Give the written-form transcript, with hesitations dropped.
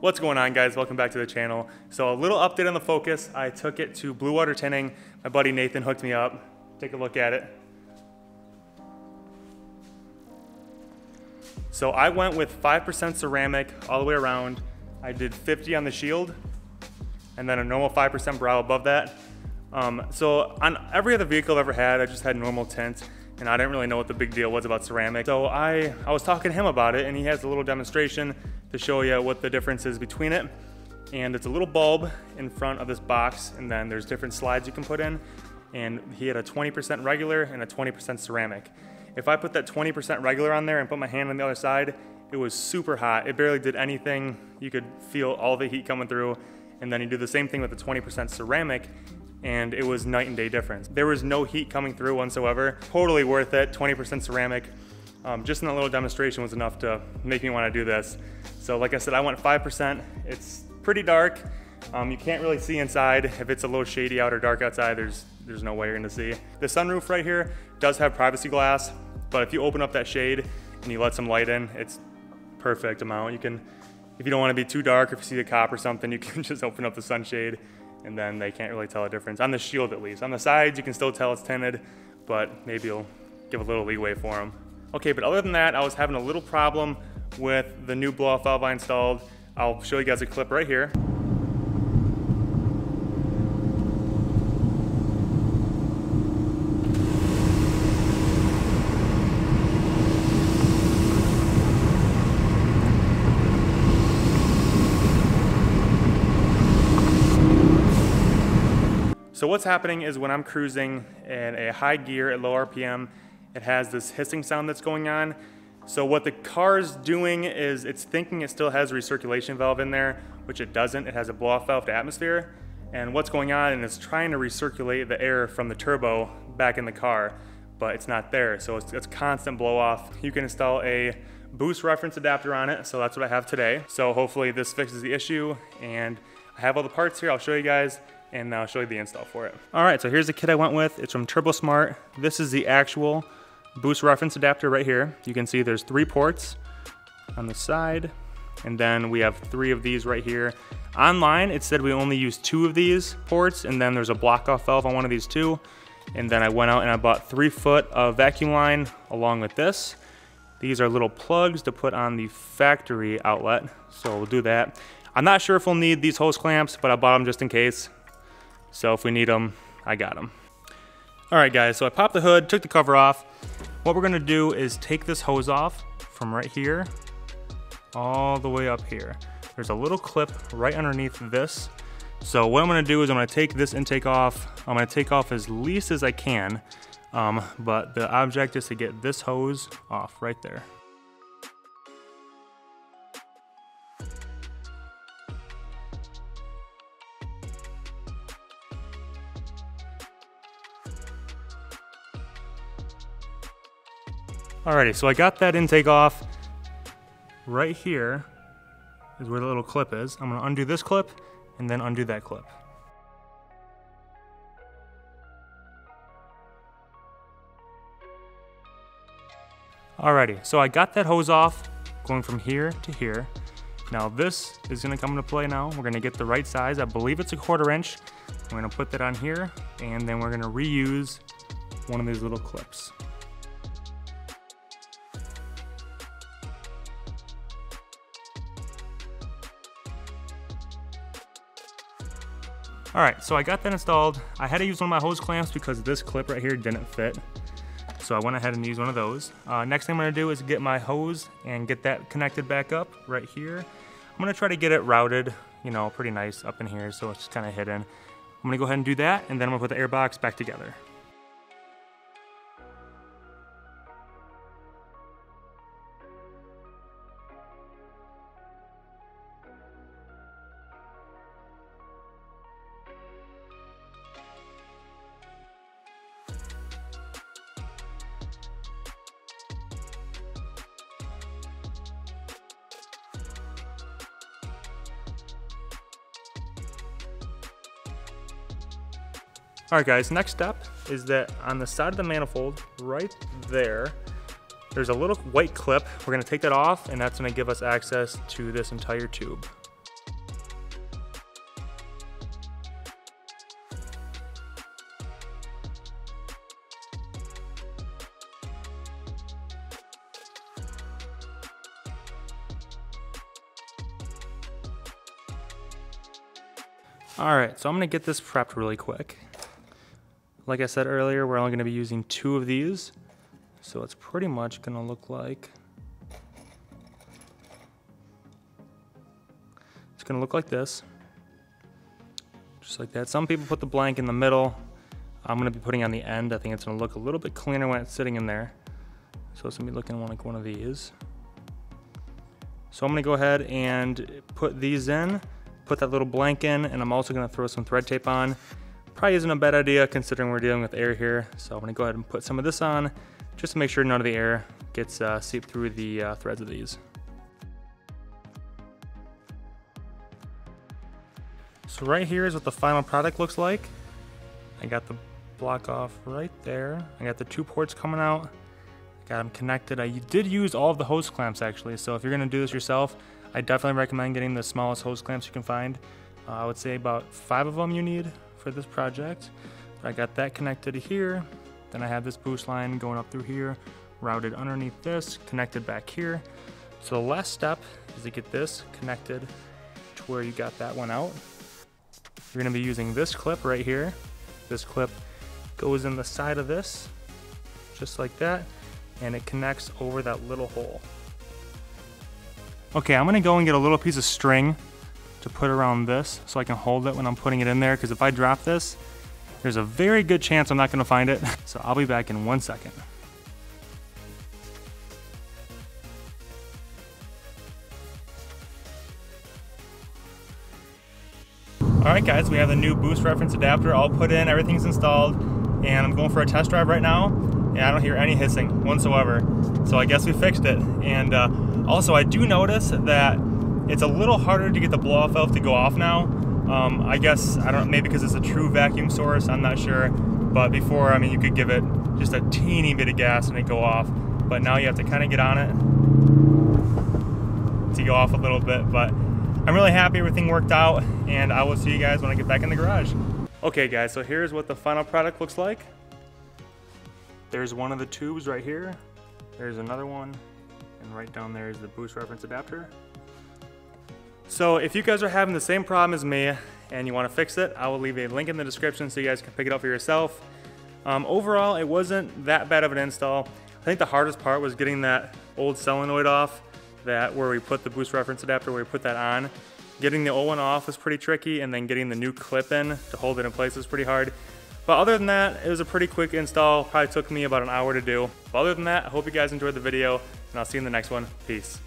What's going on, guys? Welcome back to the channel. So a little update on the Focus. I took it to Blue Water Tinting. My buddy Nathan hooked me up. Take a look at it. So I went with 5% ceramic all the way around. I did 50 on the shield and then a normal 5% brow above that. So on every other vehicle I've ever had, I just had normal tint and I didn't really know what the big deal was about ceramic. So I was talking to him about it, and he has a little demonstration to show you what the difference is between it. And it's a little bulb in front of this box, and then there's different slides you can put in. And he had a 20% regular and a 20% ceramic. If I put that 20% regular on there and put my hand on the other side, it was super hot. It barely did anything. You could feel all the heat coming through. And then you do the same thing with the 20% ceramic, and it was night and day difference. There was no heat coming through whatsoever. Totally worth it, 20% ceramic. Just in that little demonstration was enough to make me want to do this. So like I said, I went 5%. It's pretty dark. You can't really see inside. If it's a little shady out or dark outside, there's no way you're gonna see. The sunroof right here does have privacy glass, but if you open up that shade and you let some light in, it's perfect amount. You can, if you don't want to be too dark, or if you see a cop or something, you can just open up the sunshade and then they can't really tell a difference. On the shield at least. On the sides, you can still tell it's tinted, but maybe you'll give a little leeway for them. Okay, but other than that, I was having a little problem with the new blow-off valve I installed. I'll show you guys a clip right here. So what's happening is when I'm cruising in a high gear at low RPM, it has this hissing sound that's going on. So what the car's doing is it's thinking it still has a recirculation valve in there, which it doesn't. It has a blow-off valve to atmosphere. And what's going on is it's trying to recirculate the air from the turbo back in the car, but it's not there. So it's constant blow-off. You can install a boost reference adapter on it. So that's what I have today. So hopefully this fixes the issue, and I have all the parts here. I'll show you guys, and I'll show you the install for it. All right, so here's the kit I went with. It's from TurboSmart. This is the actual boost reference adapter right here. You can see there's 3 ports on the side, and then we have 3 of these right here. Online, it said we only use 2 of these ports, and then there's a block-off valve on one of these too. And then I went out and I bought 3 foot of vacuum line along with this. These are little plugs to put on the factory outlet, so we'll do that. I'm not sure if we'll need these hose clamps, but I bought them just in case. So if we need them, I got them. All right, guys, so I popped the hood, took the cover off. What we're gonna do is take this hose off from right here all the way up here. There's a little clip right underneath this. So what I'm gonna do is I'm gonna take this intake off. I'm gonna take off as least as I can, but the object is to get this hose off right there. Alrighty, so I got that intake off. Right here is where the little clip is. I'm gonna undo this clip and then undo that clip. Alrighty, so I got that hose off, going from here to here. Now this is gonna come into play now. We're gonna get the right size. I believe it's a 1/4 inch. We're gonna put that on here, and then we're gonna reuse one of these little clips. All right, so I got that installed. I had to use one of my hose clamps because this clip right here didn't fit. So I went ahead and used one of those. Next thing I'm gonna do is get my hose and get that connected back up right here. I'm gonna try to get it routed, you know, pretty nice up in here so it's just kind of hidden. I'm gonna go ahead and do that, and then I'm gonna put the air box back together. All right, guys, next step is that on the side of the manifold, right there, there's a little white clip. We're gonna take that off, and that's gonna give us access to this entire tube. All right, so I'm gonna get this prepped really quick. Like I said earlier, we're only gonna be using 2 of these. So it's pretty much gonna look like, it's gonna look like this. Just like that. Some people put the blank in the middle. I'm gonna be putting on the end. I think it's gonna look a little bit cleaner when it's sitting in there. So it's gonna be looking like one of these. So I'm gonna go ahead and put these in, put that little blank in, and I'm also gonna throw some thread tape on. Probably isn't a bad idea considering we're dealing with air here. So I'm gonna go ahead and put some of this on just to make sure none of the air gets seeped through the threads of these. So right here is what the final product looks like. I got the block off right there. I got the 2 ports coming out. Got them connected. I did use all of the hose clamps actually, so if you're gonna do this yourself, I definitely recommend getting the smallest hose clamps you can find. I would say about 5 of them you need for this project. But I got that connected here. Then I have this boost line going up through here, routed underneath this, connected back here. So the last step is to get this connected to where you got that one out. You're gonna be using this clip right here. This clip goes in the side of this, just like that, and it connects over that little hole. Okay, I'm gonna go and get a little piece of string to put around this so I can hold it when I'm putting it in there, because if I drop this, there's a very good chance I'm not gonna find it. So I'll be back in 1 second. All right guys, we have the new boost reference adapter all put in, everything's installed, and I'm going for a test drive right now, and I don't hear any hissing whatsoever. So I guess we fixed it. And also I do notice that it's a little harder to get the blow-off valve to go off now. I guess, I don't know, maybe because it's a true vacuum source, I'm not sure. But before, I mean, you could give it just a teeny bit of gas and it'd go off. But now you have to kind of get on it to go off a little bit. But I'm really happy everything worked out, and I will see you guys when I get back in the garage. Okay guys, so here's what the final product looks like. There's one of the tubes right here. There's another one, and right down there is the boost reference adapter. So if you guys are having the same problem as me and you want to fix it, I will leave a link in the description so you guys can pick it up for yourself. Overall, it wasn't that bad of an install. I think the hardest part was getting that old solenoid off, that where we put the boost reference adapter, where we put that on. Getting the old one off was pretty tricky, and then getting the new clip in to hold it in place was pretty hard. But other than that, it was a pretty quick install. Probably took me about an hour to do. But other than that, I hope you guys enjoyed the video, and I'll see you in the next one. Peace.